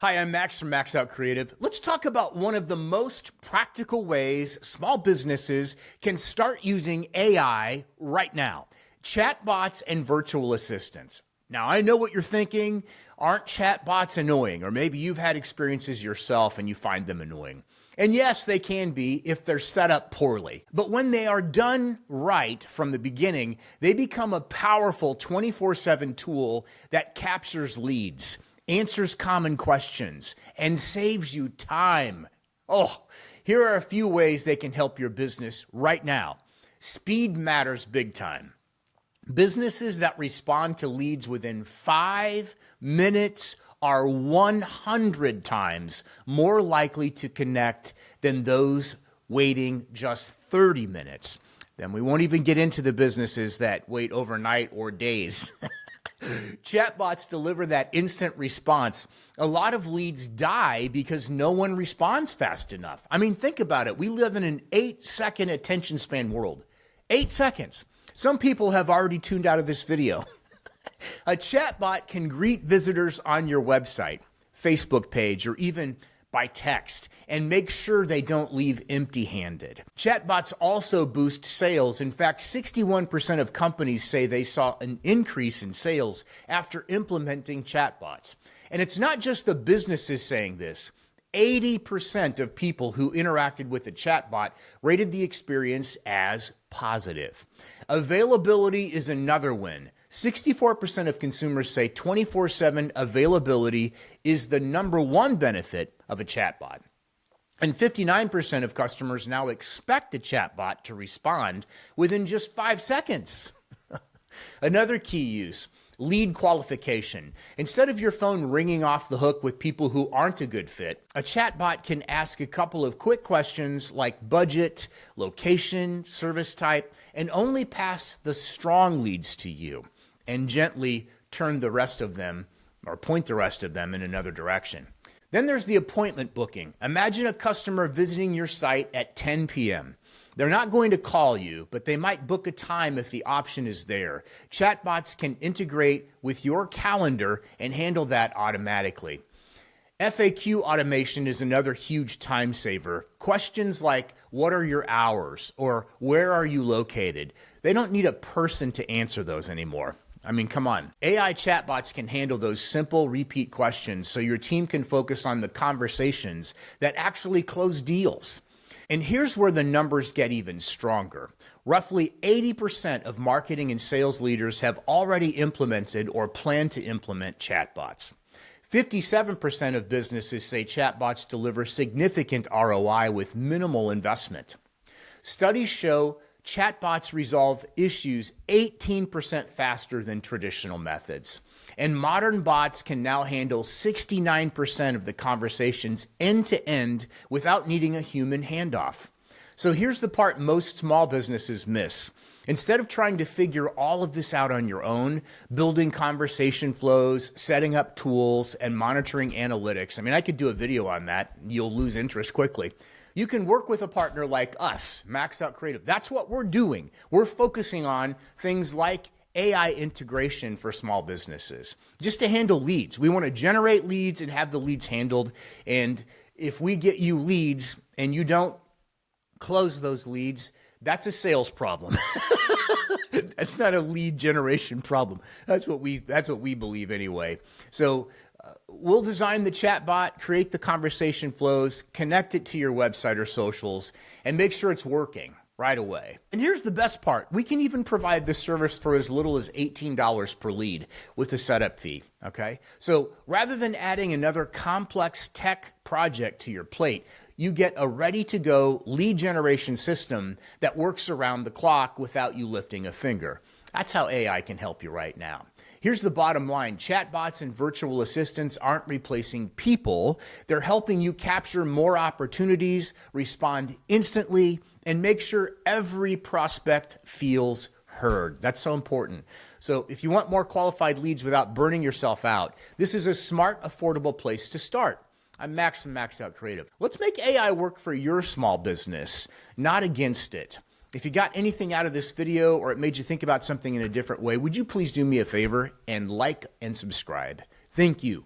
Hi, I'm Max from Max Out Creative. Let's talk about one of the most practical ways small businesses can start using AI right now. Chatbots and virtual assistants. Now, I know what you're thinking. Aren't chatbots annoying? Or maybe you've had experiences yourself and you find them annoying. And yes, they can be if they're set up poorly. But when they are done right from the beginning, they become a powerful 24/7 tool that captures leads, answers common questions, and saves you time. Oh, here are a few ways they can help your business right now. Speed matters big time. Businesses that respond to leads within 5 minutes are 100 times more likely to connect than those waiting just 30 minutes. Then we won't even get into the businesses that wait overnight or days. Chatbots deliver that instant response. A lot of leads die because no one responds fast enough. I mean, think about it. We live in an 8-second attention span world. 8 seconds. Some people have already tuned out of this video. A chatbot can greet visitors on your website, Facebook page, or even by text, and make sure they don't leave empty-handed. Chatbots also boost sales. In fact, 61% of companies say they saw an increase in sales after implementing chatbots. And it's not just the businesses saying this. 80% of people who interacted with the chatbot rated the experience as positive. Availability is another win. 64% of consumers say 24/7 availability is the number one benefit of a chatbot. And 59% of customers now expect a chatbot to respond within just 5 seconds. Another key use, lead qualification. Instead of your phone ringing off the hook with people who aren't a good fit, a chatbot can ask a couple of quick questions like budget, location, service type, and only pass the strong leads to you and gently turn the rest of them or point the rest of them in another direction. Then there's the appointment booking. Imagine a customer visiting your site at 10 p.m. They're not going to call you, but they might book a time if the option is there. Chatbots can integrate with your calendar and handle that automatically. FAQ automation is another huge time saver. Questions like, what are your hours? Or where are you located? They don't need a person to answer those anymore. I mean, come on. AI chatbots can handle those simple repeat questions so your team can focus on the conversations that actually close deals. And here's where the numbers get even stronger. Roughly 80% of marketing and sales leaders have already implemented or plan to implement chatbots. 57% of businesses say chatbots deliver significant ROI with minimal investment. Studies show chatbots resolve issues 18% faster than traditional methods. And modern bots can now handle 69% of the conversations end-to-end without needing a human handoff. So here's the part most small businesses miss. Instead of trying to figure all of this out on your own, building conversation flows, setting up tools, and monitoring analytics, I mean, I could do a video on that. You'll lose interest quickly. You can work with a partner like us, Max Out Creative. That's what we're doing. We're focusing on things like AI integration for small businesses, just to handle leads. We want to generate leads and have the leads handled. And if we get you leads and you don't close those leads, that's a sales problem. That's not a lead generation problem. That's what we believe anyway. So we'll design the chatbot, create the conversation flows, connect it to your website or socials, and make sure it's working right away. And here's the best part. We can even provide this service for as little as $18 per lead with a setup fee, okay? So rather than adding another complex tech project to your plate, you get a ready-to-go lead generation system that works around the clock without you lifting a finger. That's how AI can help you right now. Here's the bottom line. Chatbots and virtual assistants aren't replacing people. They're helping you capture more opportunities, respond instantly, and make sure every prospect feels heard. That's so important. So if you want more qualified leads without burning yourself out, this is a smart, affordable place to start. I'm Max from Max Out Creative. Let's make AI work for your small business, not against it. If you got anything out of this video or it made you think about something in a different way, would you please do me a favor and like and subscribe? Thank you.